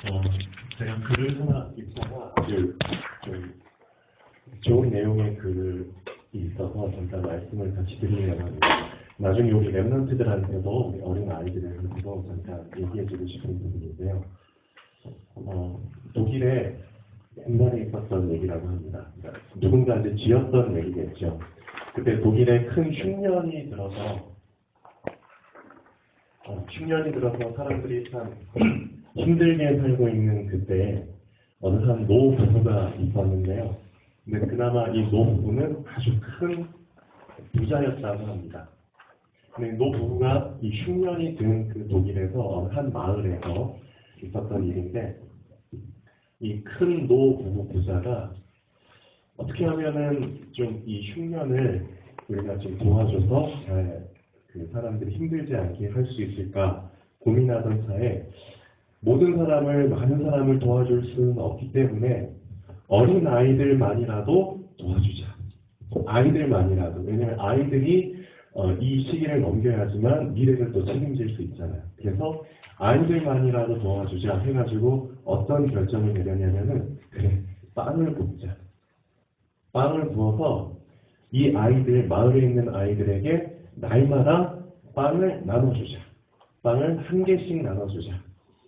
어, 제가 글을 하나 읽다가 아주 좀 좋은 내용의 글이 있어서 잠깐 말씀을 같이 드리려고 합니다. 나중에 우리 랩런트들한테도 우리 어린 아이들한테도 잠깐 얘기해주고 싶은 부분인데요. 독일에 옛날에 있었던 얘기라고 합니다. 그러니까 누군가한테 지었던 얘기겠죠. 그때 독일에 큰 흉년이 들어서 사람들이 참 힘들게 살고 있는 그때 어느 한 노부부가 있었는데요. 근데 그나마 이 노부부는 아주 큰 부자였다고 합니다. 근데 노부부가 이 흉년이 든 그 독일에서 어느 한 마을에서 있었던 일인데 이 큰 노부부 부자가 어떻게 하면은 좀 이 흉년을 우리가 좀 도와줘서 잘 그 사람들이 힘들지 않게 할 수 있을까 고민하던 차에 많은 사람을 도와줄 수는 없기 때문에 어린 아이들만이라도 도와주자. 아이들만이라도. 왜냐하면 아이들이 이 시기를 넘겨야지만 미래를 또 책임질 수 있잖아요. 그래서 아이들만이라도 도와주자 해가지고 어떤 결정을 내렸냐면은 그래, 빵을 굽자. 빵을 구워서 이 아이들, 마을에 있는 아이들에게 날마다 빵을 나눠주자. 빵을 한 개씩 나눠주자.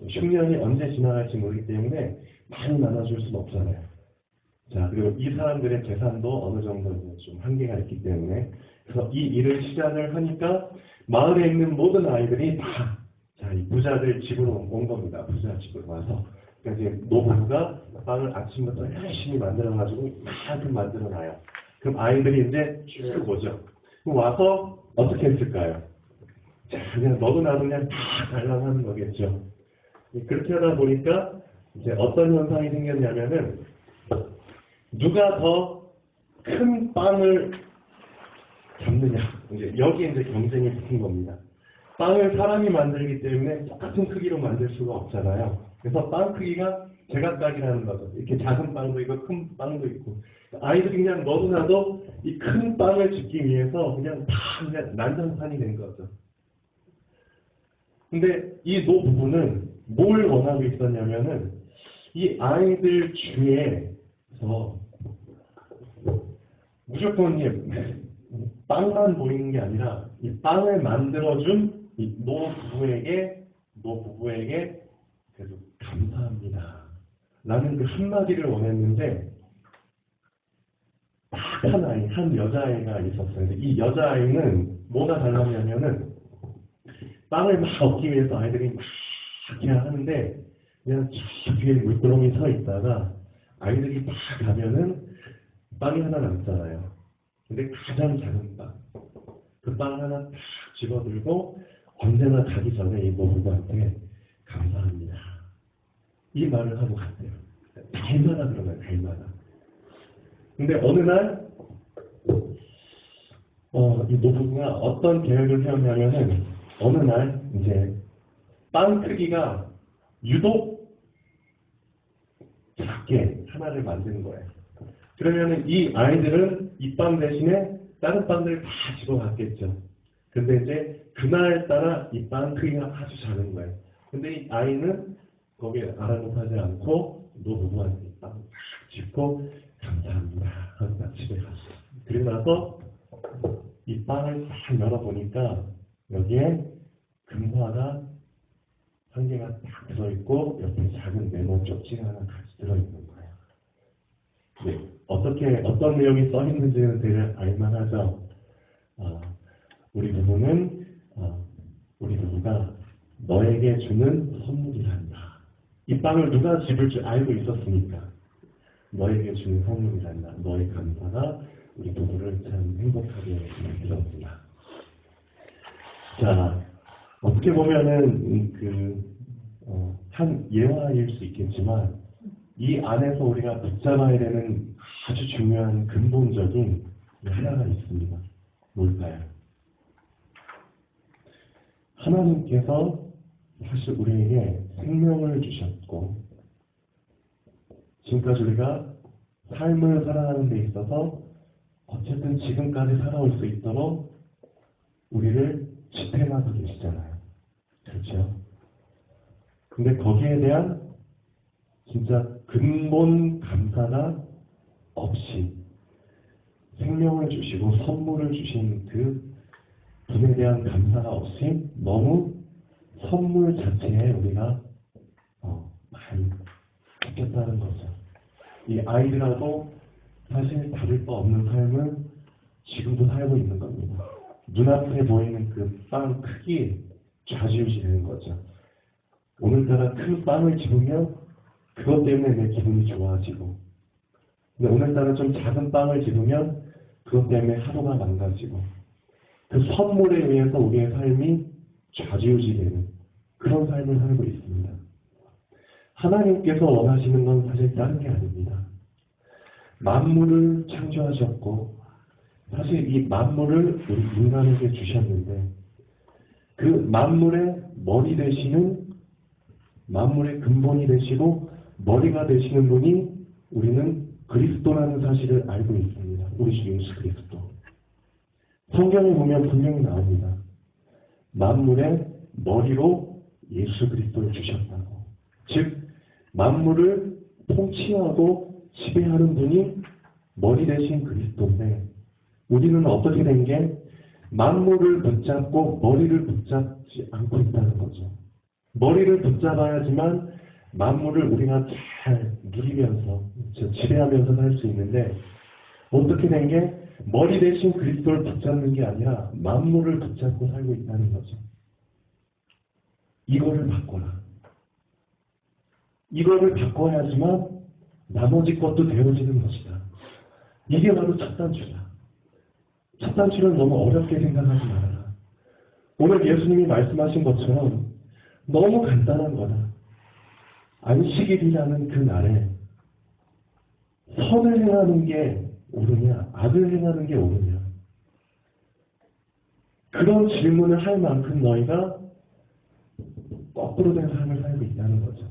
흉년이 언제 지나갈지 모르기 때문에 많이 나눠줄 수는 없잖아요. 자, 그리고 이 사람들의 재산도 어느 정도 좀 한계가 있기 때문에 그래서 이 일을 시작을 하니까 마을에 있는 모든 아이들이 다 자, 이 부자들 집으로 온 겁니다. 부자 집으로 와서 그러니까 이제 노부부가 빵을 아침부터 열심히 만들어가지고 이만큼 만들어놔요. 그럼 아이들이 이제 쭉 오죠. 그럼 와서 어떻게 했을까요? 자, 그냥 너도 나도 그냥 다 달라고 하는 거겠죠. 그렇게 하다 보니까 이제 어떤 현상이 생겼냐면은 누가 더 큰 빵을 잡느냐. 이제 여기에 이제 경쟁이 붙은 겁니다. 빵을 사람이 만들기 때문에 똑같은 크기로 만들 수가 없잖아요. 그래서 빵 크기가 제각각이라는 거죠. 이렇게 작은 빵도 있고 큰 빵도 있고. 아이들이 그냥 너도 나도 이 큰 빵을 짓기 위해서 그냥 난장판이 된 거죠. 근데 이 노부부는 뭘 원하고 있었냐면은 이 아이들 중에서 무조건 빵만 보이는 게 아니라 이 빵을 만들어준 이 노부부에게 그래도 감사합니다. 라는 그 한마디를 원했는데 딱 한 여자아이가 있었어요. 이 여자아이는 뭐가 달랐냐면은 빵을 막 얻기 위해서 아이들이 막 그냥 하는데 그냥 저 뒤에 물끄러미 서 있다가 아이들이 막 가면은 빵이 하나 남잖아요. 근데 가장 작은 빵. 그 빵 하나 딱 집어들고 언제나 가기 전에 이 노부부한테 감사합니다. 이 말을 하고 갔대요. 달마다 그러면 달마다. 근데 어느 날 이 노부부가 어떤 계획을 세웠냐면은 어느 날 이제 빵 크기가 유독 작게 하나를 만드는 거예요. 그러면은 이 아이들은 이 빵 대신에 다른 빵들을 다 집어갔겠죠. 근데 이제 그날따라 이 빵 크기가 아주 작은 거예요. 근데 이 아이는 거기에 아랑곳하지 않고 노부부한테 빵을 딱 짚고 감사합니다 하고 딱 집에 갔어요. 그리고 나서 이 빵을 딱 열어보니까 여기에 금화가 한 개가 딱 들어있고 옆에 작은 레몬 쪽지가 하나 같이 들어있는 거예요. 네, 어떤 내용이 써있는지는 대략 알만하죠. 우리 부부가 너에게 주는 선물이란다. 이 빵을 누가 집을 줄 알고 있었으니까 너에게 주는 선물이란다. 너의 감사가 우리 부부를 참 행복하게 만들었구나. 자, 어떻게 보면은 한 예화일 수 있겠지만 이 안에서 우리가 붙잡아야 되는 아주 중요한 근본적인 하나가 있습니다. 뭘까요? 하나님께서 사실 우리에게 생명을 주셨고 지금까지 우리가 삶을 살아가는 데 있어서 어쨌든 지금까지 살아올 수 있도록 우리를 지탱하고 계시잖아요. 그렇죠? 근데 거기에 대한 진짜 근본 감사가 없이 생명을 주시고 선물을 주신 그 분에 대한 감사가 없이 너무 선물 자체에 우리가 많이 쫓겼다는 거죠. 이 아이들하고 사실 다를 바 없는 삶을 지금도 살고 있는 겁니다. 눈앞에 보이는 그 빵 크기에 좌지우지 되는 거죠. 오늘따라 큰 빵을 집으면 그것 때문에 내 기분이 좋아지고, 근데 오늘따라 좀 작은 빵을 집으면 그것 때문에 하루가 망가지고, 그 선물에 의해서 우리의 삶이 좌지우지 되는 그런 삶을 살고 있습니다. 하나님께서 원하시는 건 사실 다른 게 아닙니다. 만물을 창조하셨고, 사실 이 만물을 우리 인간에게 주셨는데, 그 만물의 머리 되시는, 만물의 근본이 되시고 머리가 되시는 분이 우리는 그리스도라는 사실을 알고 있습니다. 우리 주 예수 그리스도. 성경에 보면 분명히 나옵니다. 만물의 머리로 예수 그리스도를 주셨다고. 즉 만물을 통치하고 지배하는 분이 머리 되신 그리스도인데, 우리는 어떻게 된 게 만물을 붙잡고 머리를 붙잡지 않고 있다는 거죠. 머리를 붙잡아야지만 만물을 우리가 잘 누리면서 지배하면서 살 수 있는데, 어떻게 된 게 머리 대신 그리스도를 붙잡는 게 아니라 만물을 붙잡고 살고 있다는 거죠. 이거를 바꿔라. 이거를 바꿔야지만 나머지 것도 되어지는 것이다. 이게 바로 첫 단추다. 첫 단추를 너무 어렵게 생각하지 말아라. 오늘 예수님이 말씀하신 것처럼 너무 간단한 거다. 안식일이라는 그 날에 선을 행하는 게 옳으냐, 악을 행하는 게 옳으냐. 그런 질문을 할 만큼 너희가 거꾸로 된 삶을 살고 있다는 거죠.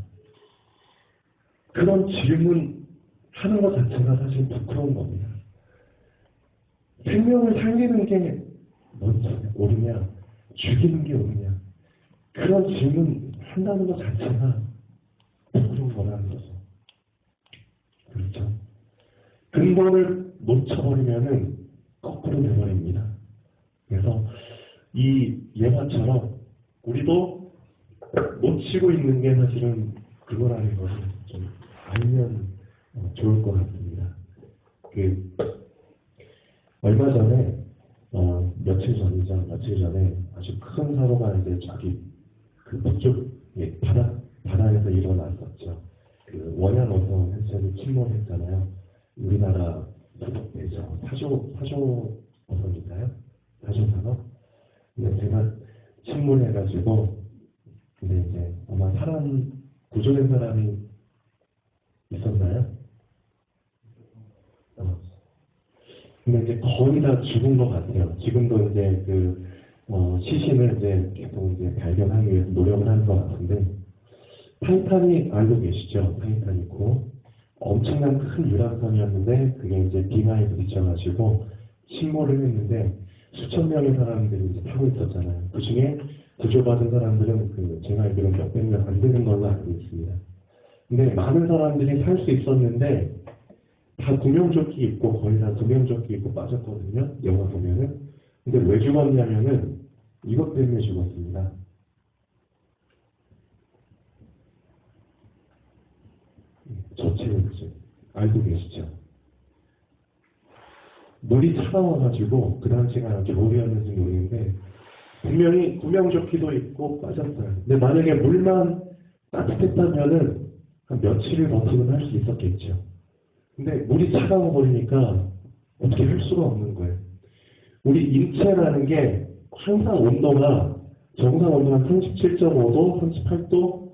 그런 질문 하는 것 자체가 사실 부끄러운 겁니다. 생명을 살리는 게 뭔지 옳으냐, 죽이는 게 옳으냐. 그런 질문 한다는 것 자체가 부끄러운 거라는 거죠. 그렇죠? 근본을 놓쳐버리면은 거꾸로 돼버립니다. 그래서 이 예화처럼 우리도 놓치고 있는 게 사실은 그거라는 것을 좀 알면 좋을 것 같습니다. 얼마 전에 며칠 전에 아주 큰 사고가 이제 저기 그 북쪽 바다에서 일어났었죠. 그 원양어선 해선이 침몰했잖아요. 우리나라 소속되죠. 사조 어선인가요? 사조산업? 근데 제가 침몰해가지고, 근데 이제 아마 구조된 사람이 있었나요? 근데 이제 거의 다 죽은 것 같아요. 지금도 이제 시신을 이제 계속 이제 발견하기 위해서 노력을 하는 것 같은데, 타이타닉 알고 계시죠? 타이타닉호. 엄청난 큰 유람선이었는데, 그게 이제 빙하에 부딪혀가지고 침몰을 했는데, 수천 명의 사람들이 이제 타고 있었잖아요. 그 중에 구조받은 사람들은 제가 알기로는 몇백 명 안 되는 걸로 알고 있습니다. 근데 많은 사람들이 살 수 있었는데, 다 구명조끼 입고, 거의 다 구명조끼 입고 빠졌거든요. 영화 보면은. 근데 왜 죽었냐면은, 이것 때문에 죽었습니다. 저체온증. 알고 계시죠? 물이 차가워가지고, 그 당시가 겨울이었는지 모르겠는데, 분명히 구명조끼도 입고 빠졌어요. 근데 만약에 물만 따뜻했다면은, 한 며칠을 버티면 할 수 있었겠죠. 근데 물이 차가워 버리니까 어떻게 할 수가 없는 거예요. 우리 인체라는 게 항상 온도가 정상 온도가 37.5도, 38도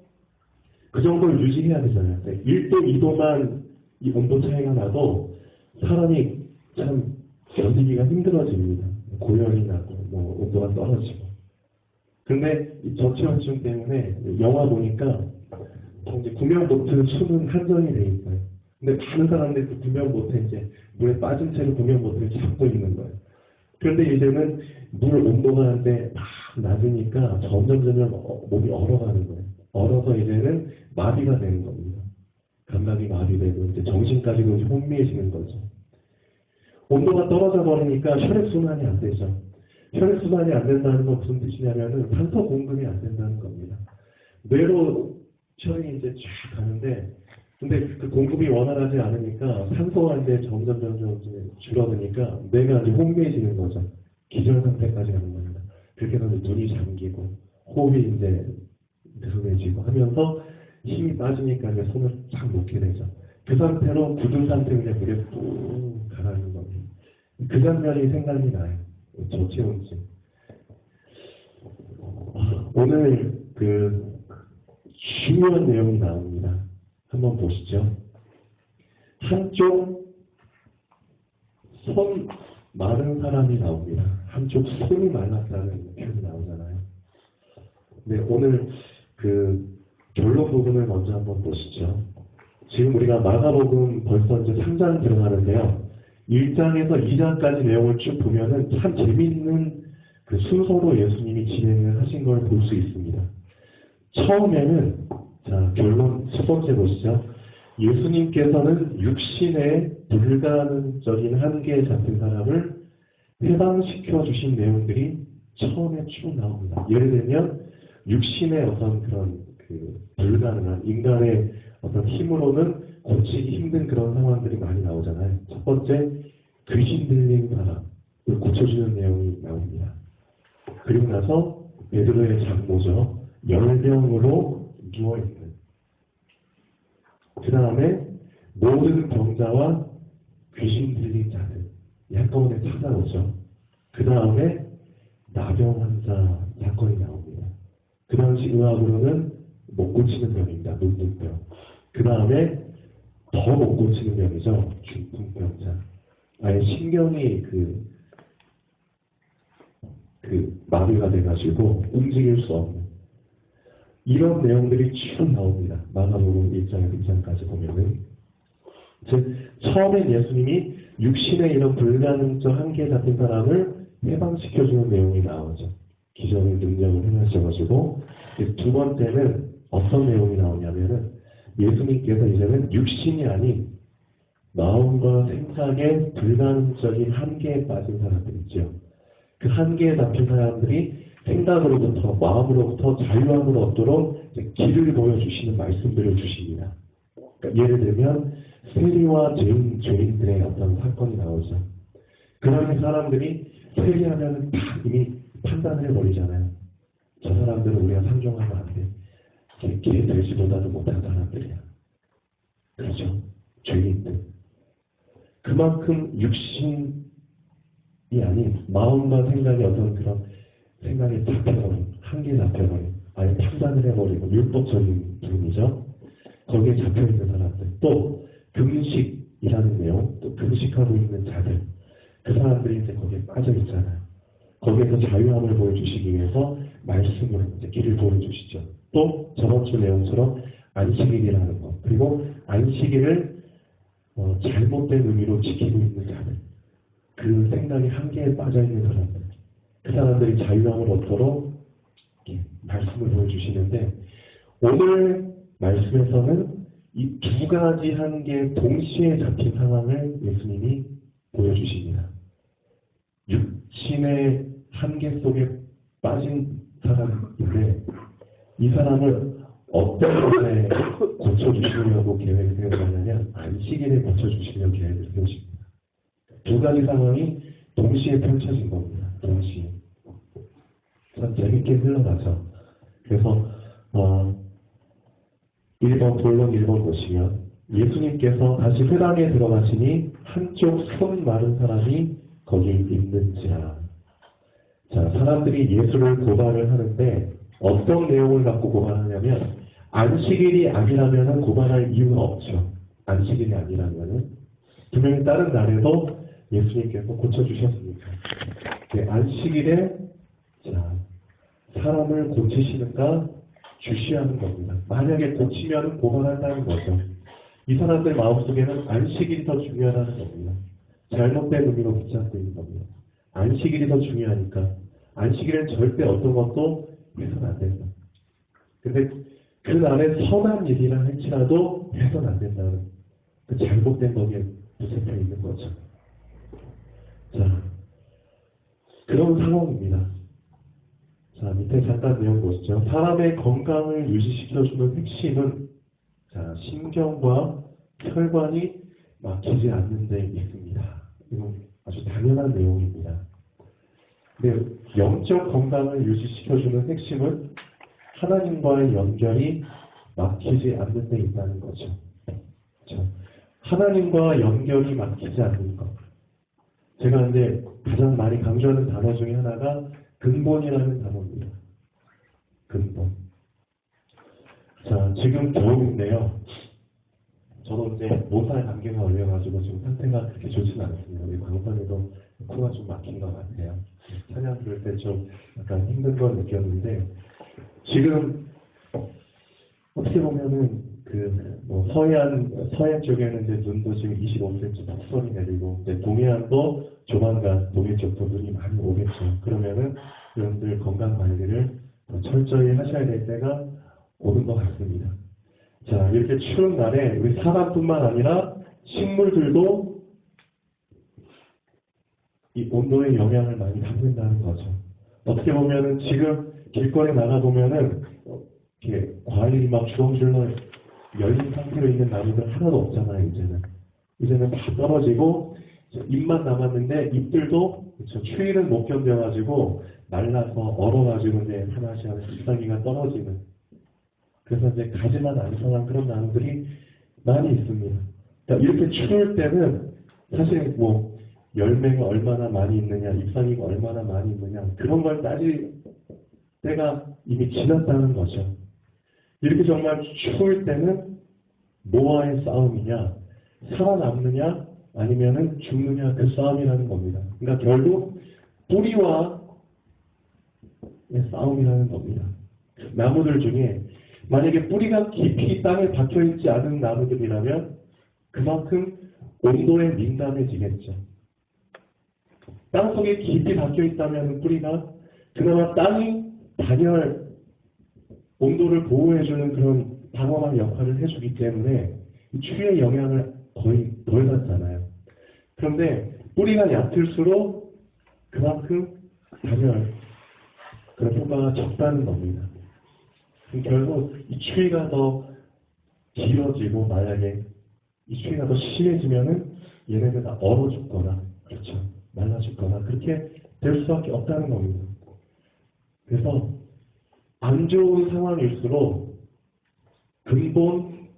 그 정도를 유지해야 되잖아요. 1도, 2도만 이 온도 차이가 나도 사람이 참 견디기가 힘들어집니다. 고열이 나고 온도가 떨어지고. 근데 이 저체온증 때문에 영화 보니까 이제 구명보트 수는 한정이 돼 있어요. 근데 많은 사람들이 그 구명보트에 이제 물에 빠진 채로 구명보트를 잡고 있는 거예요. 그런데 이제는 물 온도가 한데 막 낮으니까 점점 몸이 얼어가는 거예요. 얼어서 이제는 마비가 되는 겁니다. 감각이 마비되고 이제 정신까지도 혼미해지는 거죠. 온도가 떨어져 버리니까 혈액순환이 안 되죠. 혈액순환이 안 된다는 건 무슨 뜻이냐면은 산소 공급이 안 된다는 겁니다. 뇌로 혈이 이제 쭉 가는데 근데 그 공급이 원활하지 않으니까 산소가 이제 점점 줄어드니까 뇌가 이제 혼미해지는 거죠. 기절 상태까지 가는 겁니다. 그렇게 해서 눈이 잠기고 호흡이 이제 느슨해지고 하면서 힘이 빠지니까 이제 손을 쫙 놓게 되죠. 그 상태로 굳은 상태로 그냥 물에 뚝 가라앉는 겁니다. 그 장면이 생각이 나요. 저체온증. 오늘 그 중요한 내용이 나옵니다. 한번 보시죠. 한쪽 손 마른 사람이 나옵니다. 한쪽 손이 말랐다는 표현이 나오잖아요. 네, 오늘 그 결론 부분을 먼저 한번 보시죠. 지금 우리가 마가복음 벌써 이제 3장 들어가는데요. 1장에서 2장까지 내용을 쭉 보면은 참 재미있는 그 순서로 예수님이 진행을 하신 걸 볼 수 있습니다. 처음에는 자 결론 첫 번째 보시죠. 예수님께서는 육신의 불가능적인 한계에 잡힌 사람을 해방시켜 주신 내용들이 처음에 쭉 나옵니다. 예를 들면 육신의 어떤 그런 그 불가능한 인간의 어떤 힘으로는 고치기 힘든 그런 상황들이 많이 나오잖아요. 첫 번째 귀신 들린 사람을 고쳐주는 내용이 나옵니다. 그리고 나서 베드로의 장모죠. 열병으로 누워있는. 그 다음에 모든 병자와 귀신 들린 자들 한꺼번에 찾아오죠. 그 다음에 나병 환자 사건이 나옵니다. 그 당시 의학으로는 못 고치는 병입니다. 눈등병. 그 다음에 더 못 고치는 병이죠. 중풍병자. 아예 신경이 마비가 돼가지고 움직일 수 없는 이런 내용들이 쭉 나옵니다. 마가복음 1장에서 2장까지 보면은 즉 처음엔 예수님이 육신의 이런 불가능적 한계에 잡힌 사람을 해방시켜주는 내용이 나오죠. 기적의 능력을 행하셔가지고 두 번째는 어떤 내용이 나오냐면은 예수님께서 이제는 육신이 아닌 마음과 생각의 불가능적인 한계에 빠진 사람들 있죠. 그 한계에 잡힌 사람들이 생각으로부터 마음으로부터 자유함을 얻도록 길을 보여주시는 말씀들을 주십니다. 그러니까 예를 들면 세리와 죄인들의 어떤 사건이 나오죠. 그런 사람들이 세리하면 이미 판단을 해버리잖아요. 저 사람들은 우리가 상종하면 안 돼. 개 돼지보다도 못한 사람들이야. 그렇죠. 죄인들. 그만큼 육신이 아닌 마음과 생각이 어떤 그런 생각에 잡혀버린, 한계에 잡혀버린, 아예 판단을 해버리고 율법적인 부분이죠. 거기에 잡혀있는 사람들. 또 금식이라는 내용, 또 금식하고 있는 자들. 그 사람들이 이제 거기에 빠져있잖아요. 거기에서 자유함을 보여주시기 위해서 말씀으로 이제 길을 보여주시죠. 또 저번 주 내용처럼 안식일이라는 것. 그리고 안식일을 잘못된 의미로 지키고 있는 자들. 그 생각이 한계에 빠져있는 사람들. 그 사람들이 자유함을 얻도록 말씀을 보여주시는데 오늘 말씀에서는 이 두 가지 한계 동시에 잡힌 상황을 예수님이 보여주십니다. 육신의 한계 속에 빠진 사람인데 이 사람을 어떤 것에 고쳐주시려고 계획을 세우냐면 안식일에 고쳐주시려고 계획을 세우십니다. 두 가지 상황이 동시에 펼쳐진 겁니다. 동시에. 참 재밌게 흘러가죠. 그래서 1번 본론 1번 보시면 예수님께서 다시 회당에 들어가시니 한쪽 손 마른 사람이 거기 있는지라. 자, 사람들이 예수를 고발을 하는데 어떤 내용을 갖고 고발하냐면 안식일이 아니라면 고발할 이유가 없죠. 안식일이 아니라면 분명히 다른 날에도 예수님께서 고쳐주셨습니다. 네, 안식일에 자, 사람을 고치시는가 주시하는 겁니다. 만약에 고치면 고발한다는 거죠. 이 사람들 마음속에는 안식일이 더 중요하다는 겁니다. 잘못된 의미로 붙잡고 있는 겁니다. 안식일이 더 중요하니까 안식일은 절대 어떤 것도 해서는 안 된다. 근데 그날에 선한 일이라 할지라도 해서는 안 된다는 그 잘못된 거기에 붙잡혀 있는 거죠. 자, 그런 상황입니다. 자, 밑에 잠깐 내용 보시죠. 사람의 건강을 유지시켜주는 핵심은 자, 신경과 혈관이 막히지 않는 데 있습니다. 이건 아주 당연한 내용입니다. 근데 영적 건강을 유지시켜주는 핵심은 하나님과의 연결이 막히지 않는 데 있다는 거죠. 그렇죠? 하나님과 연결이 막히지 않는 것. 제가 근데 가장 많이 강조하는 단어 중에 하나가 근본이라는 단어입니다. 근본. 자, 지금 겨울인데요. 저도 이제 모살 감기가 걸려가지고 지금 상태가 그렇게 좋지는 않습니다. 우리 광선이도 코가 좀 막힌 것 같아요. 찬양 부를 때 좀 약간 힘든 걸 느꼈는데 지금 어떻게 보면은 서해안 쪽에는 이제 눈도 지금 25cm 폭설이 내리고 이제 동해안도 조만간 동해 쪽도 눈이 많이 오겠죠. 그러면은 여러분들 건강 관리를 더 철저히 하셔야 될 때가 오는 것 같습니다. 자, 이렇게 추운 날에 우리 사람뿐만 아니라 식물들도 이 온도의 영향을 많이 받는다는 거죠. 어떻게 보면은 지금 길거리 나가보면은 이렇게 과일이 막 주렁주렁 열린 상태로 있는 나무들 하나도 없잖아요, 이제는 다 떨어지고 잎만 남았는데 잎들도 그렇죠, 추위를 못 견뎌가지고 말라서 얼어가지고 이제 하나씩 잎사귀가 떨어지는 그래서 이제 가지만 안 상한 그런 나무들이 많이 있습니다. 그러니까 이렇게 추울 때는 사실 뭐 열매가 얼마나 많이 있느냐, 잎사귀가 얼마나 많이 있느냐 그런 걸 따질 때가 이미 지났다는 거죠. 이렇게 정말 추울 때는 뭐와의 싸움이냐, 살아남느냐 아니면은 죽느냐 그 싸움이라는 겁니다. 그러니까 결국 뿌리와의 싸움이라는 겁니다. 나무들 중에 만약에 뿌리가 깊이 땅에 박혀있지 않은 나무들이라면 그만큼 온도에 민감해지겠죠. 땅속에 깊이 박혀있다면 뿌리가 그나마 땅이 단열 온도를 보호해주는 그런 방어막 역할을 해주기 때문에 추위의 영향을 거의 덜 받잖아요. 그런데 뿌리가 얕을수록 그만큼 단열 그런 효과가 적다는 겁니다. 결국 이 추위가 더 길어지고 만약에 이 추위가 더 심해지면은 얘네들 다 얼어 죽거나 그렇죠. 말라 죽거나 그렇게 될 수밖에 없다는 겁니다. 그래서 안 좋은 상황일수록 근본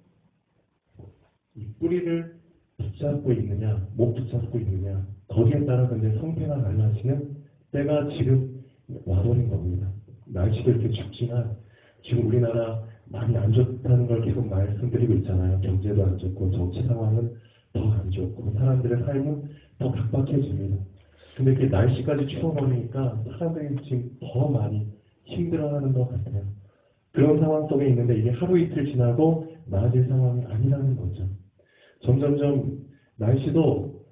이 뿌리를 붙잡고 있느냐 못 붙잡고 있느냐 거기에 따라 근데 성패가 달라지는 때가 지금 와버린 겁니다. 날씨도 이렇게 춥지만 지금 우리나라 많이 안 좋다는 걸 계속 말씀드리고 있잖아요. 경제도 안 좋고 정치 상황은 더 안 좋고 사람들의 삶은 더 각박해집니다. 근데 이렇게 날씨까지 추워버리니까 사람들이 지금 더 많이 힘들어하는 것 같아요. 그런 상황 속에 있는데 이게 하루 이틀 지나고 나아질 상황이 아니라는 거죠. 점점점 날씨도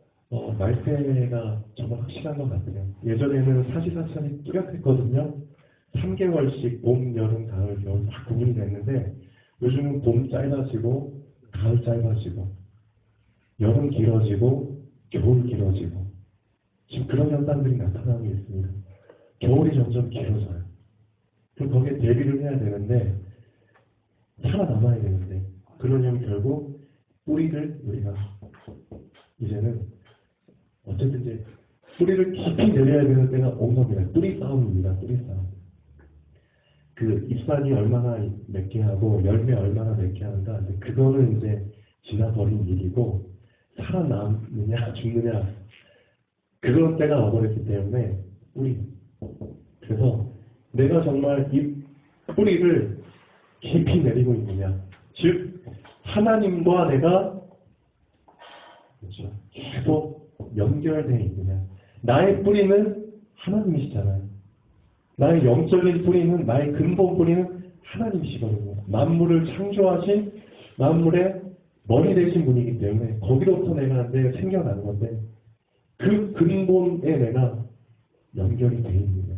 말세가 정말 확실한 것 같아요. 예전에는 사시사철이 뚜렷했거든요. 3개월씩 봄, 여름, 가을, 겨울 다 구분이 됐는데 요즘은 봄 짧아지고 가을 짧아지고 여름 길어지고 겨울 길어지고 지금 그런 현상들이 나타나고 있습니다. 겨울이 점점 길어져요. 그럼 거기에 대비를 해야 되는데 살아남아야 되는데 그러려면 결국 뿌리를 우리가 이제는 어쨌든 이제 뿌리를 깊이 내려야 되는 때가 온 겁니다. 뿌리 싸움입니다. 뿌리 싸움. 그 잎사귀 얼마나 맺게 하고 열매 얼마나 맺게 하는가. 근데 그거는 이제 지나버린 일이고 살아남느냐 죽느냐 그런 때가 와버렸기 때문에 뿌리. 그래서 내가 정말 이 뿌리를 깊이 내리고 있느냐. 즉 하나님과 내가 그렇죠. 계속 연결되어 있느냐. 나의 뿌리는 하나님이시잖아요. 나의 영적인 뿌리는 나의 근본 뿌리는 하나님이시거든요. 만물을 창조하신 만물의 머리 되신 분이기 때문에 거기로부터 내가 생겨나는 건데 그 근본에 내가 연결이 되어 있느냐.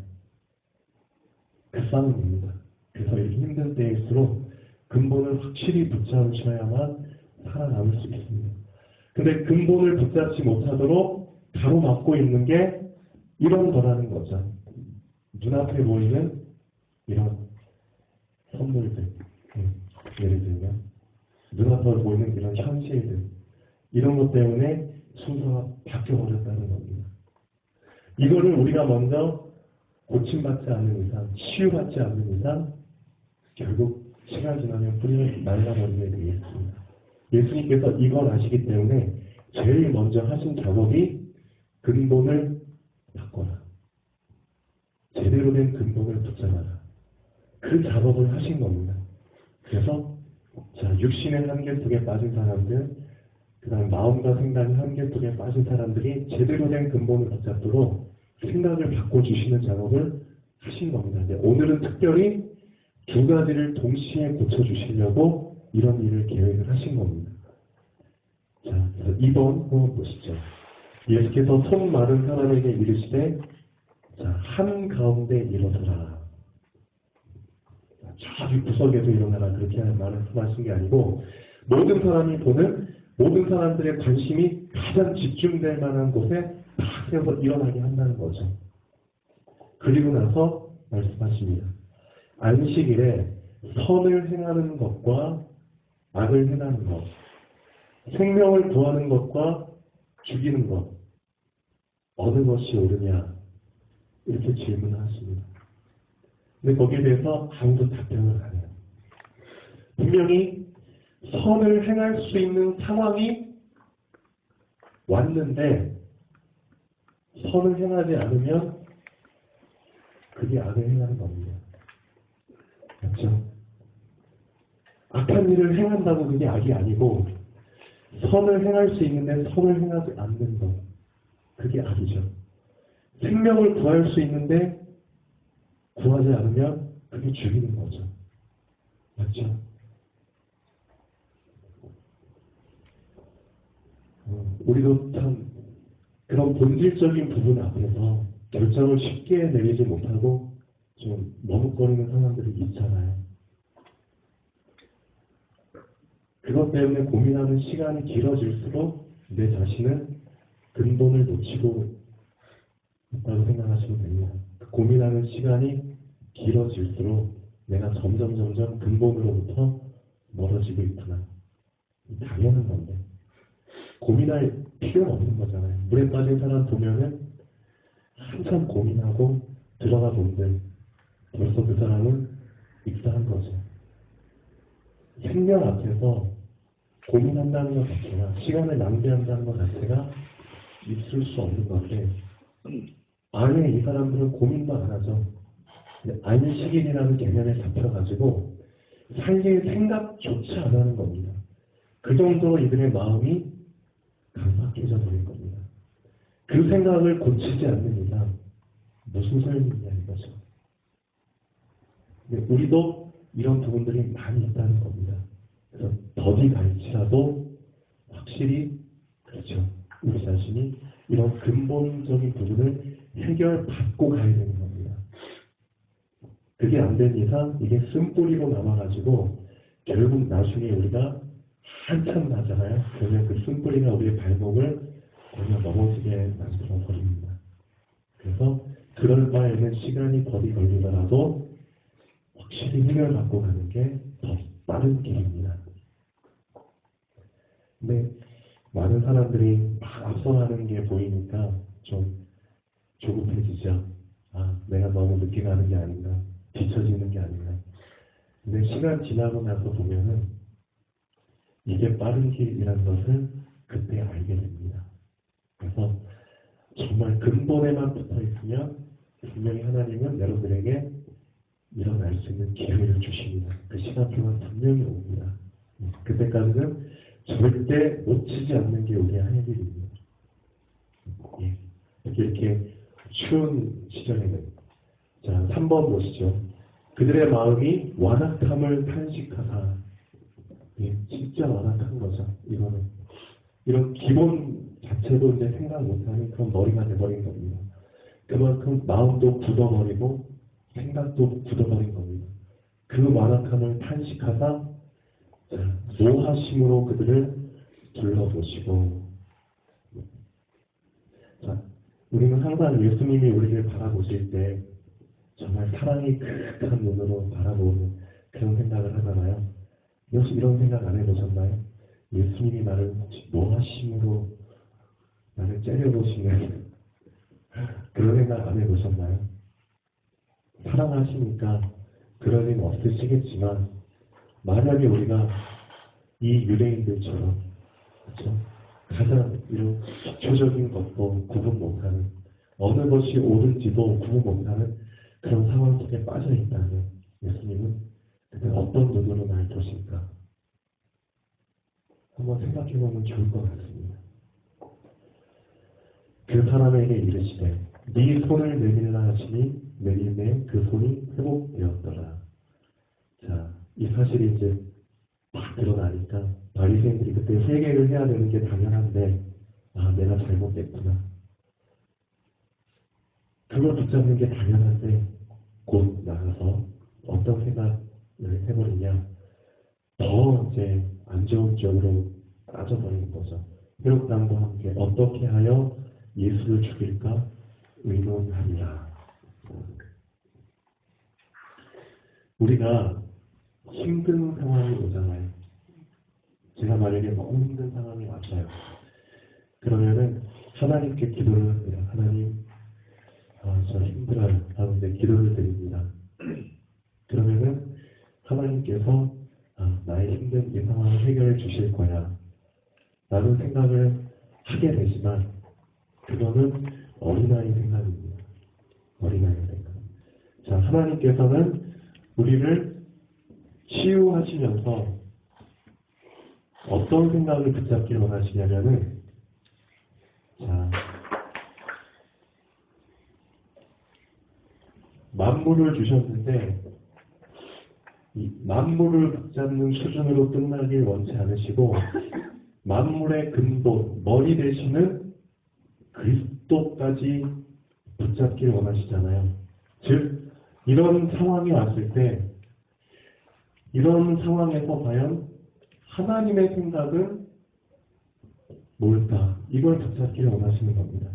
그 싸움입니다. 그래서 이렇게 힘든 때일수록 근본을 확실히 붙잡으셔야만 살아남을 수 있습니다. 근데 근본을 붙잡지 못하도록 가로막고 있는 게 이런 거라는 거죠. 눈앞에 보이는 이런 선물들, 예를 들면 눈앞에 보이는 이런 현실들, 이런 것 때문에 순서가 바뀌어버렸다는 겁니다. 이거를 우리가 먼저 고침받지 않는 이상, 치유받지 않는 이상 결국 시간 지나면 뿌리를 날라버리게 되어 있습니다. 예수님께서 이걸 아시기 때문에 제일 먼저 하신 작업이 근본을 바꿔라. 제대로 된 근본을 붙잡아라. 그 작업을 하신 겁니다. 그래서 육신의 한계 속에 빠진 사람들, 그 다음 마음과 생각의 한계 속에 빠진 사람들이 제대로 된 근본을 붙잡도록 생각을 바꿔주시는 작업을 하신 겁니다. 근데 오늘은 특별히 두 가지를 동시에 고쳐주시려고 이런 일을 계획을 하신 겁니다. 자, 2번 한번 보시죠. 예수께서 손 마른 사람에게 이르시되 한가운데 일어서라. 저기 구석에도 일어나라 그렇게 말씀하신 게 아니고 모든 사람이 보는 모든 사람들의 관심이 가장 집중될 만한 곳에 딱 세워서 일어나게 한다는 거죠. 그리고 나서 말씀하십니다. 안식일에 선을 행하는 것과 악을 행하는 것, 생명을 구하는 것과 죽이는 것, 어느 것이 옳으냐 이렇게 질문을 하십니다. 근데 거기에 대해서 아무도 답변을 안 해요. 분명히 선을 행할 수 있는 상황이 왔는데 선을 행하지 않으면 그게 악을 행하는 겁니다. 맞죠? 악한 일을 행한다고 그게 악이 아니고 선을 행할 수 있는데 선을 행하지 않는 것, 그게 악이죠. 생명을 구할 수 있는데 구하지 않으면 그게 죽이는 거죠. 맞죠? 우리도 참 그런 본질적인 부분 앞에서 결정을 쉽게 내리지 못하고 좀 머뭇거리는 사람들이 있잖아요. 그것 때문에 고민하는 시간이 길어질수록 내 자신은 근본을 놓치고 있다고 생각하시면 됩니다. 고민하는 시간이 길어질수록 내가 점점 근본으로부터 멀어지고 있구나. 당연한 건데 고민할 필요가 없는 거잖아요. 물에 빠진 사람 보면은 한참 고민하고 들어가 본들 벌써 그 사람은 익사한 거죠. 생명 앞에서 고민한다는 것 자체가 시간을 낭비한다는 것 자체가 있을 수 없는 건데 아예 이 사람들은 고민도 안 하죠. 안식일이라는 개념에 잡혀가지고 살릴 생각조차 안 하는 겁니다. 그 정도로 이들의 마음이 강박해져 버린 겁니다. 그 생각을 고치지 않는 이상 무슨 소용이 있냐는 거죠. 근데 우리도 이런 부분들이 많이 있다는 겁니다. 그래서 더디 갈지라도 확실히 그렇죠. 우리 자신이 이런 근본적인 부분을 해결받고 가야 되는 겁니다. 그게 안 된 이상 이게 쓴뿌리로 남아가지고 결국 나중에 우리가 한참 나잖아요. 그러면 그 쓴뿌리가 우리의 발목을 그냥 넘어지게 만들어 버립니다. 그래서 그럴 바에는 시간이 더디 걸리더라도 확실히 해결받고 가는 게 더 빠른 길입니다. 근데 많은 사람들이 막 앞서가는 게 보이니까 좀 조급해지죠. 내가 너무 늦게 가는 게 아닌가, 뒤처지는 게 아닌가. 근데 시간 지나고 나서 보면은 이게 빠른 길이라는 것을 그때 알게 됩니다. 그래서 정말 근본에만 붙어 있으면 분명히 하나님은 여러분에게 일어날 수 있는 기회를 주십니다. 그 시간표가 분명히 옵니다. 그때까지는 절대 놓치지 않는 게 우리의 할 일입니다. 이렇게 추운 시절에는 3번 보시죠. 그들의 마음이 완악함을 탄식하사. 진짜 완악한 거죠. 이런 기본 자체도 이제 생각 못하는 그런 머리가 돼버린 겁니다. 그만큼 마음도 굳어버리고 생각도 굳어버린 겁니다. 그 완악함을 탄식하사 노하심으로 그들을 둘러보시고. 자, 우리는 항상 예수님이 우리를 바라보실 때 정말 사랑이 그윽한 눈으로 바라보는 그런 생각을 하잖아요. 혹시 이런 생각 안 해보셨나요? 예수님이 나를 혹시 노하심으로 나를 째려보시는 그런 생각 안 해보셨나요? 사랑하시니까 그럴 일은 없으시겠지만, 만약에 우리가 이 유대인들처럼, 그렇죠? 가장 이런 기초적인 것도 구분 못하는, 어느 것이 옳은지도 구분 못하는 그런 상황 속에 빠져 있다면 예수님은 그때 어떤 눈으로 날 보실까? 한번 생각해보면 좋을 것 같습니다. 그 사람에게 이르시되 네 손을 내밀라 하시니 내림에 그 손이 회복되었더라. 자, 이 사실이 이제 딱 드러나니까 바리새인들이 그때 회개를 해야 되는 게 당연한데, 아, 내가 잘못됐구나. 그걸 붙잡는 게 당연한데, 곧 나가서 어떤 생각을 해버리냐, 더 이제 안 좋은 쪽으로 빠져버리는 거죠. 회록당과 함께 어떻게 하여 예수를 죽일까 의논하리라. 우리가 힘든 상황이 오잖아요. 제가 만약에 너무 힘든 상황이 왔어요. 그러면은 하나님께 기도를 합니다. 하나님, 저 힘들어요. 하고 이제 기도를 드립니다. 그러면은 하나님께서 나의 힘든 이 상황을 해결해 주실 거야 라는 생각을 하게 되지만, 그거는 어린아이 생각입니다. 어린아이 생각. 자, 하나님께서는 우리를 치유하시면서 어떤 생각을 붙잡기를 원하시냐면은, 자, 만물을 주셨는데 이 만물을 붙잡는 수준으로 끝나길 원치 않으시고, 만물의 근본, 머리 되시는 그리스도까지 붙잡기를 원하시잖아요. 즉, 이런 상황이 왔을 때, 이런 상황에서 과연 하나님의 생각은 뭘까? 이걸 붙잡기를 원하시는 겁니다.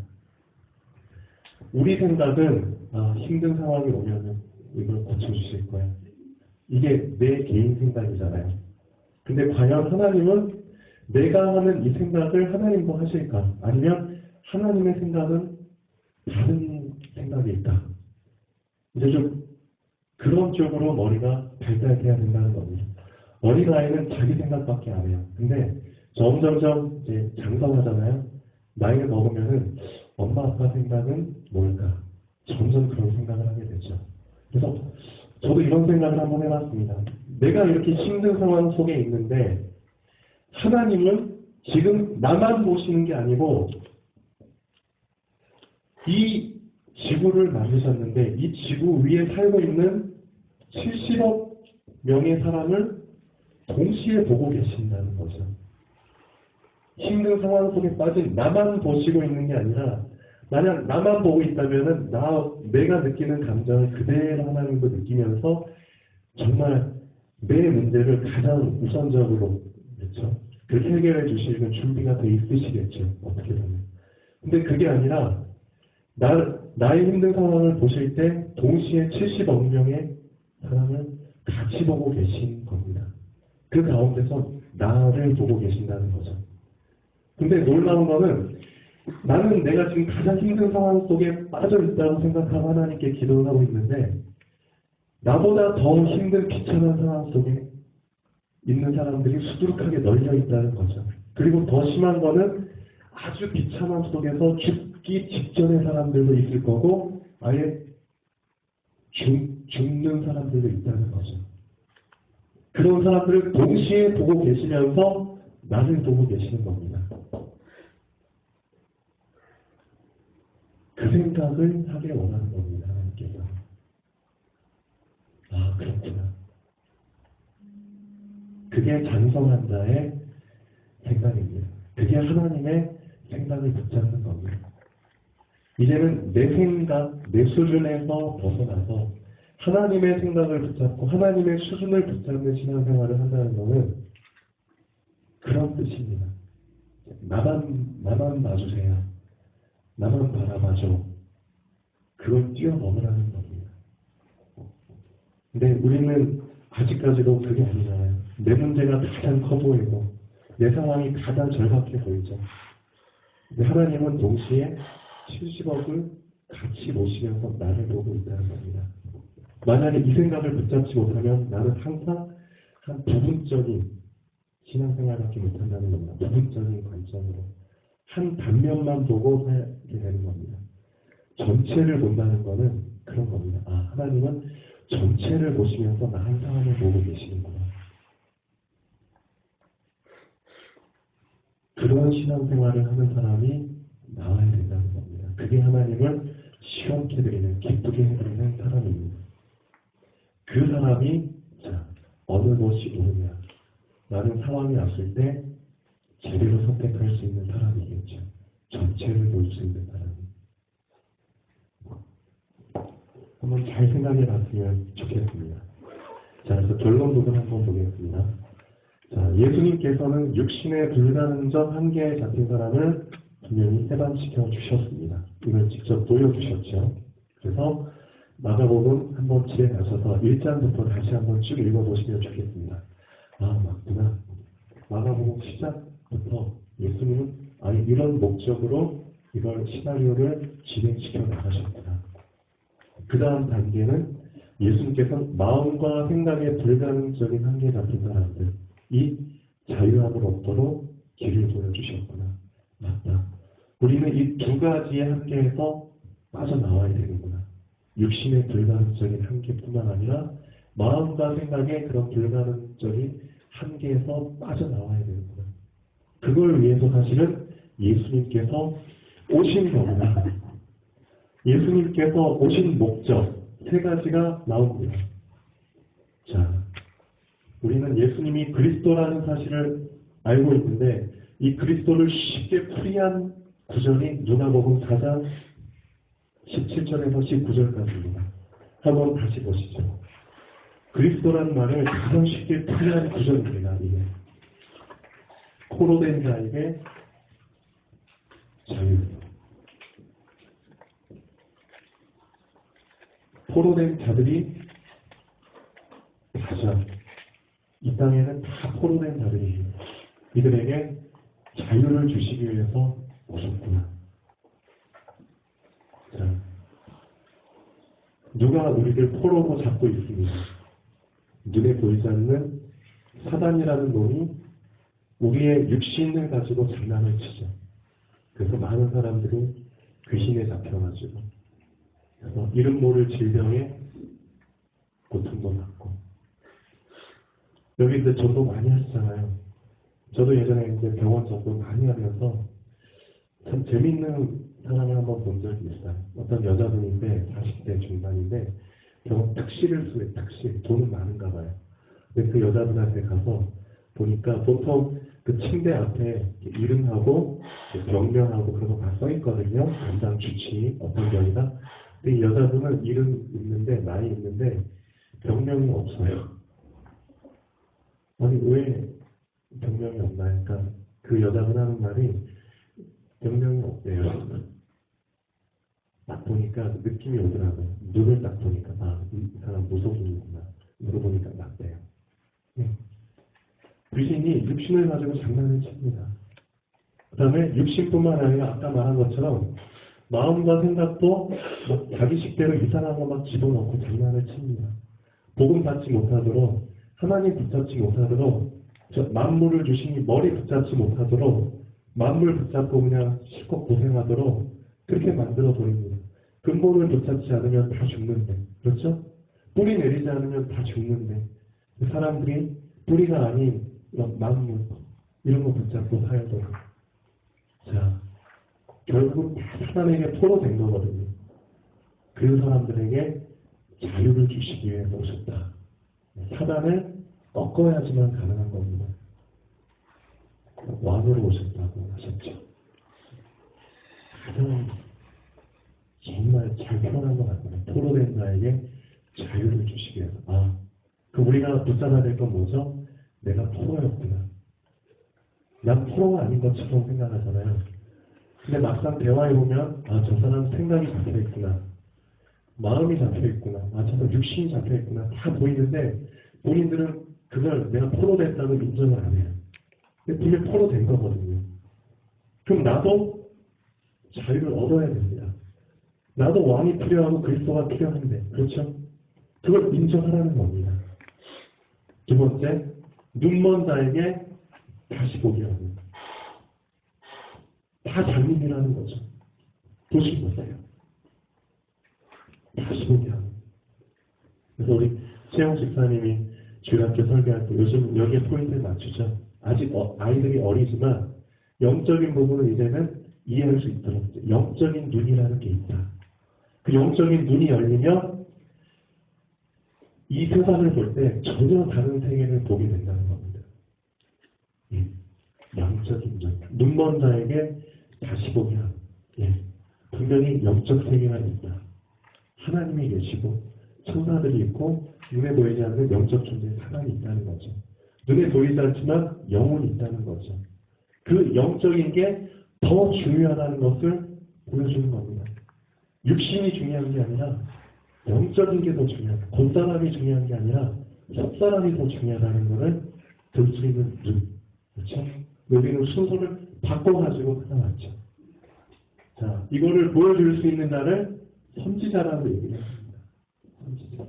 우리 생각은 힘든 상황이 오면은 이걸 고쳐주실 거야. 이게 내 개인 생각이잖아요. 근데 과연 하나님은 내가 하는 이 생각을 하나님도 하실까? 아니면 하나님의 생각은 다른 생각일까? 이제 좀 그런 쪽으로 머리가 발달돼야 된다는 겁니다. 어린아이는 자기 생각밖에 안 해요. 근데 점점점 이제 장성하잖아요. 나이를 먹으면은 엄마 아빠 생각은 뭘까? 점점 그런 생각을 하게 되죠. 그래서 저도 이런 생각을 한번 해봤습니다. 내가 이렇게 힘든 상황 속에 있는데 하나님은 지금 나만 보시는 게 아니고 이 지구를 만드셨는데 이 지구 위에 살고 있는 70억 명의 사람을 동시에 보고 계신다는 거죠. 힘든 상황 속에 빠진 나만 보시고 있는 게 아니라, 만약 나만 보고 있다면은 내가 느끼는 감정을 그대로 하나님도 느끼면서 정말 내 문제를 가장 우선적으로, 그렇죠? 그렇게 해결해 주시는 준비가 돼 있으시겠죠. 어떻게 보면. 근데 그게 아니라 나의 힘든 상황을 보실 때 동시에 70억 명의 사람을 같이 보고 계신 겁니다. 그 가운데서 나를 보고 계신다는 거죠. 근데 놀라운 거는, 나는 내가 지금 가장 힘든 상황 속에 빠져 있다고 생각하고 하나님께 기도를 하고 있는데, 나보다 더 힘든 비참한 상황 속에 있는 사람들이 수두룩하게 널려 있다는 거죠. 그리고 더 심한 거는 아주 비참한 속에서 죽기 직전의 사람들도 있을 거고, 아예 죽는 사람들도 있다는 거죠. 그런 사람들을 동시에 보고 계시면서 나를 보고 계시는 겁니다. 그 생각을 하길 원하는 겁니다. 하나님께서. 아, 그렇구나. 그게 장성한 자의 생각입니다. 그게 하나님의 생각을 붙잡는 겁니다. 이제는 내 생각, 내 수준에서 벗어나서 하나님의 생각을 붙잡고 하나님의 수준을 붙잡는 신앙생활을 한다는 것은 그런 뜻입니다. 나만 봐주세요. 나만 바라봐줘. 그걸 뛰어넘으라는 겁니다. 근데 우리는 아직까지도 그게 아니잖아요. 내 문제가 가장 커 보이고 내 상황이 가장 절박해 보이죠. 근데 하나님은 동시에 70억을 같이 보시면서 나를 보고 있다는 겁니다. 만약에 이 생각을 붙잡지 못하면 나는 항상 한 부분적인 신앙생활밖에 못한다는 겁니다. 부분적인 관점으로 한 단면만 보고 살게 되는 겁니다. 전체를 본다는 것은 그런 겁니다. 아, 하나님은 전체를 보시면서 나 한 사람을 보고 계시는구나. 그런 신앙생활을 하는 사람이 나와야 된다는 겁니다. 그게 하나님을 시원케 드리는, 기쁘게 해드리는 사람입니다. 그 사람이 자, 어느 것이 옳으냐. 라는 상황이 왔을 때 제대로 선택할 수 있는 사람이겠죠. 전체를 볼 수 있는 사람이. 한번 잘 생각해 봤으면 좋겠습니다. 자, 그래서 결론 부분 한번 보겠습니다. 자, 예수님께서는 육신의 불가능적 한계에 잡힌 사람을 분명히 해방시켜 주셨습니다. 이걸 직접 보여주셨죠. 그래서 마가복음 한번 집에 가셔서 1장부터 다시 한번 쭉 읽어보시면 좋겠습니다. 아, 맞구나. 마가복음 시작부터 예수님은 이런 목적으로 이걸 시나리오를 진행시켜 나가셨구나. 그 다음 단계는 예수님께서 마음과 생각의 불가능적인 한계에 잡힌 사람들, 이 자유함을 얻도록 길을 보여주셨구나. 맞다. 우리는 이 두 가지의 한계에서 빠져나와야 되는구나. 육신의 불가능적인 한계뿐만 아니라 마음과 생각의 그런 불가능적인 한계에서 빠져나와야 되는구나. 그걸 위해서 사실은 예수님께서 오신 거구나. 예수님께서 오신 목적 세 가지가 나옵니다. 자, 우리는 예수님이 그리스도라는 사실을 알고 있는데 이 그리스도를 쉽게 풀이한 구절이 누가복음 4장 17절에서 19절까지입니다. 한번 다시 보시죠. 그리스도라는 말을 가장 쉽게 풀이한 구절입니다. 이게 포로된 자에게 자유. 포로된 자들이 가자. 이 땅에는 다 포로된 자들입니다. 이들에게 자유를 주시기 위해서 오셨구나. 자, 누가 우리를 포로로 잡고 있습니다. 눈에 보이지 않는 사단이라는 놈이 우리의 육신을 가지고 장난을 치죠. 그래서 많은 사람들이 귀신에 잡혀가지고 그래서 이름 모를 질병에 고통도 받고 여기 이제 전도 많이 하시잖아요. 저도 예전에 이제 병원 전도 많이 하면서 참 재밌는 사람을 한번 본 적이 있어요. 어떤 여자분인데 40대 중반인데 병원 특실을 수해 특실 돈은 많은가 봐요. 근데 그 여자분한테 가서 보니까 보통 그 침대 앞에 이름하고 병명하고 그런 거 다 써 있거든요. 담당 주치의 어떤 병이다. 근데 이 여자분은 이름 있는데 나이 있는데 병명이 없어요. 아니 왜 병명이 없나? 그러니까 그 여자분 하는 말이 병명이 없대요. 딱 보니까 느낌이 오더라고요. 눈을 딱 보니까 이 사람 무속인이구나. 물어보니까 맞대요. 귀신이 육신을 가지고 장난을 칩니다. 그 다음에 육신뿐만 아니라 아까 말한 것처럼 마음과 생각도 자기 식대로 이상한 거 막 집어넣고 장난을 칩니다. 복음 받지 못하도록 하나님 붙잡지 못하도록 만물을 주시니 머리 붙잡지 못하도록 만물 붙잡고 그냥 실컷 고생하도록 그렇게 만들어 버립니다. 근본을 붙잡지 않으면 다 죽는데, 그렇죠? 뿌리 내리지 않으면 다 죽는데 그 사람들이 뿌리가 아닌 만물 이런 거 붙잡고 살도록. 자, 결국 사단에게 포로된 거거든요. 그 사람들에게 자유를 주시기 위해서 오셨다. 사단을 꺾어야지만 가능한 겁니다. 왕으로 오셨다고 하셨죠. 가장 정말 잘 표현한 것 같아요. 포로된 자에게 자유를 주시기 위해서. 그럼 우리가 붙잡아야 될 건 뭐죠? 내가 포로였구나. 난 프로가 아닌 것처럼 생각하잖아요. 근데 막상 대화해보면 아, 저 사람 생각이 잡혀있구나. 마음이 잡혀있구나. 아, 저 사람 육신이 잡혀있구나. 다 보이는데 본인들은 그걸 내가 프로 됐다고 인정을 안 해요. 근데 분명 프로 된 거거든요. 그럼 나도 자유를 얻어야 됩니다. 나도 왕이 필요하고 그리스도가 필요한데, 그렇죠? 그걸 인정하라는 겁니다. 두 번째, 눈먼 자에게 다시 보게 하고. 다 장님이라는 거죠. 보시고 보세요. 다시 보게 하고. 그래서 우리 최영 집사님이 주일학교 설교할 때 요즘 여기에 포인트를 맞추죠. 아직 아이들이 어리지만 영적인 부분을 이제는 이해할 수 있도록 영적인 눈이라는 게 있다. 그 영적인 눈이 열리면 이 세상을 볼 때 전혀 다른 세계를 보게 된다는 겁니다. 예. 영적인 눈. 눈먼 자에게 다시 보게 하고. 예. 분명히 영적 세계가 있다. 하나님이 계시고 천사들이 있고 눈에 보이지 않는 영적 존재의 사람이 있다는 거죠. 눈에 보이지 않지만 영혼이 있다는 거죠. 그 영적인 게 더 중요하다는 것을 보여주는 겁니다. 육신이 중요한 게 아니라 영적인 게 더 중요하다. 겉사람이 중요한 게 아니라 속사람이 더 중요하다는 것을 들 수 있는 눈. 그렇죠? 여기는 순서를 바꿔가지고 나왔죠. 자, 이거를 보여줄 수 있는 자를 선지자라고 얘기를 합니다. 선지자.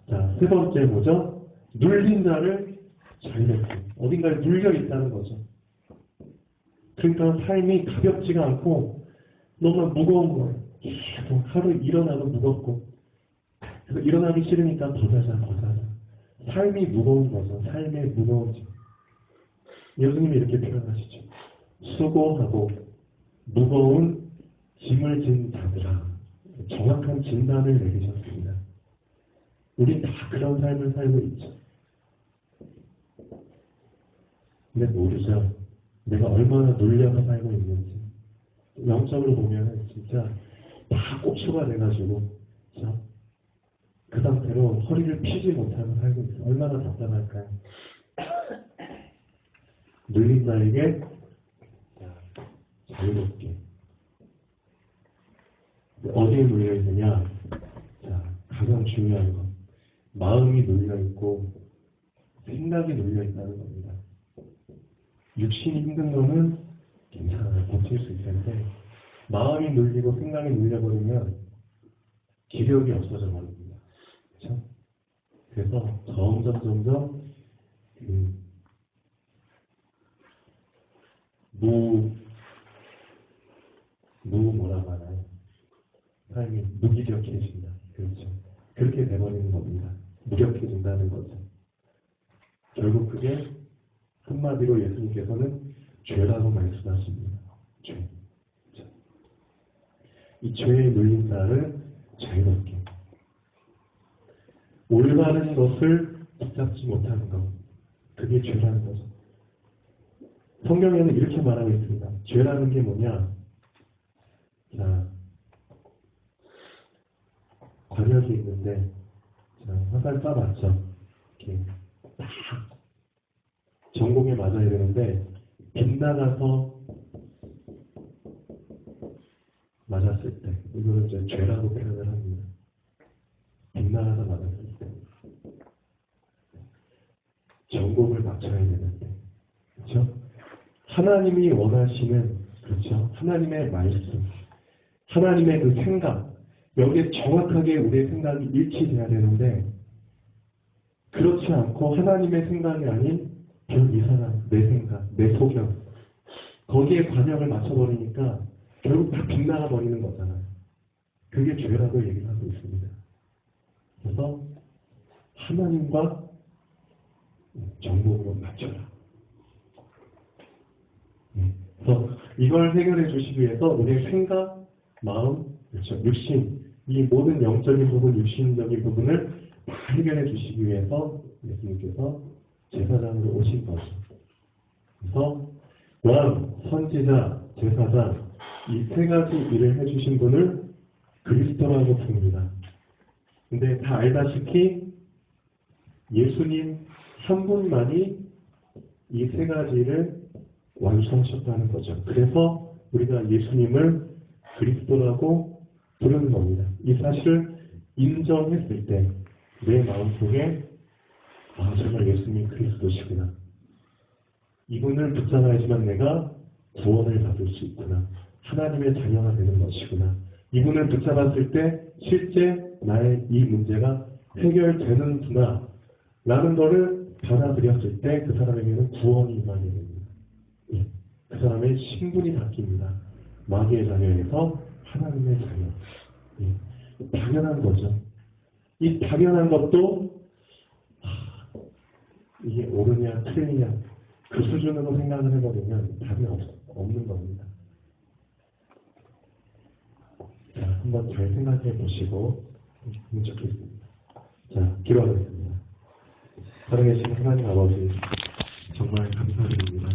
자, 세 번째 뭐죠? 눌린 자를 자유롭게. 어딘가에 눌려 있다는 거죠. 그러니까 삶이 가볍지가 않고 너무 무거운 거예요. 계속 하루 일어나도 무겁고 그래서 일어나기 싫으니까 더 자자. 삶이 무거운 거죠. 삶의 무거움지. 예수님이 이렇게 표현하시죠. 수고하고 무거운 짐을 진 자들아. 정확한 진단을 내리셨습니다. 우리 다 그런 삶을 살고 있죠. 근데 모르죠. 내가 얼마나 놀려서 살고 있는지. 영적으로 보면 진짜 다 꼽수가 돼가지고 그렇죠? 그 상태로 허리를 펴지 못하고 살고 있어요. 얼마나 답답할까요? 눌린 자에게 자유롭게. 어디에 눌려있느냐? 자, 가장 중요한 것. 마음이 눌려있고 생각이 눌려있다는 겁니다. 육신이 힘든 거는 괜찮아요. 버틸 수 있는데 마음이 눌리고 생각이 눌려버리면 기력이 없어져 버립니다. 그렇죠? 그래서 점점 뭐라고 하나요? 삶이 무기력해진다. 그렇죠. 그렇게 돼버리는 겁니다. 무력해진다는 거죠. 결국 그게 한마디로 예수님께서는 죄라고 말씀하십니다. 죄. 이 죄에 눌린 자를 자유롭게. 올바른 것을 붙잡지 못하는 것. 그게 죄라는 거죠. 성경에는 이렇게 말하고 있습니다. 죄라는 게 뭐냐? 자, 관역이 있는데, 자, 화살 쏴봤죠? 이렇게 딱 전공에 맞아야 되는데, 빗나가서 맞았을 때, 이거는 이제 죄라고 표현을 합니다. 빗나가서 맞았을 때. 전공을 맞춰야 되는데, 그렇죠? 하나님이 원하시는, 그렇죠? 하나님의 말씀, 하나님의 그 생각, 여기에 정확하게 우리의 생각이 일치돼야 되는데, 그렇지 않고 하나님의 생각이 아닌 별 이상한 내 생각, 내 소견, 거기에 관역을 맞춰버리니까 결국 다 빗나가 버리는 거잖아요. 그게 죄라고 얘기를 하고 있습니다. 그래서 하나님과 정복으로 맞춰라. 그래서 이걸 해결해 주시기 위해서 우리의 생각, 마음, 그렇죠, 육신, 이 모든 영적인 부분, 육신적인 부분을 다 해결해 주시기 위해서 예수님께서 제사장으로 오신 거죠. 그래서 왕, 선지자, 제사장, 이 세 가지 일을 해주신 분을 그리스도라고 부릅니다. 근데 다 알다시피 예수님 한 분만이 이 세 가지 일을 완수하셨다는 거죠. 그래서 우리가 예수님을 그리스도라고 부르는 겁니다. 이 사실을 인정했을 때 내 마음속에 정말 예수님이 그리스도시구나. 이분을 붙잡아야지만 내가 구원을 받을 수 있구나. 하나님의 자녀가 되는 것이구나. 이분을 붙잡았을 때 실제 나의 이 문제가 해결되는구나. 라는 것을 받아들였을 때 그 사람에게는 구원이 임하게 됩니다. 그 사람의 신분이 바뀝니다. 마귀의 자녀에서 하나님의 자녀. 당연한 거죠. 이 당연한 것도 이게 옳으냐 틀리냐 그 수준으로 생각을 해버리면 답이 없는 겁니다. 자, 한번 잘 생각해 보시고 하면 좋겠습니다. 자, 기도하겠습니다. 살아계신 하나님 아버지 정말 감사드립니다.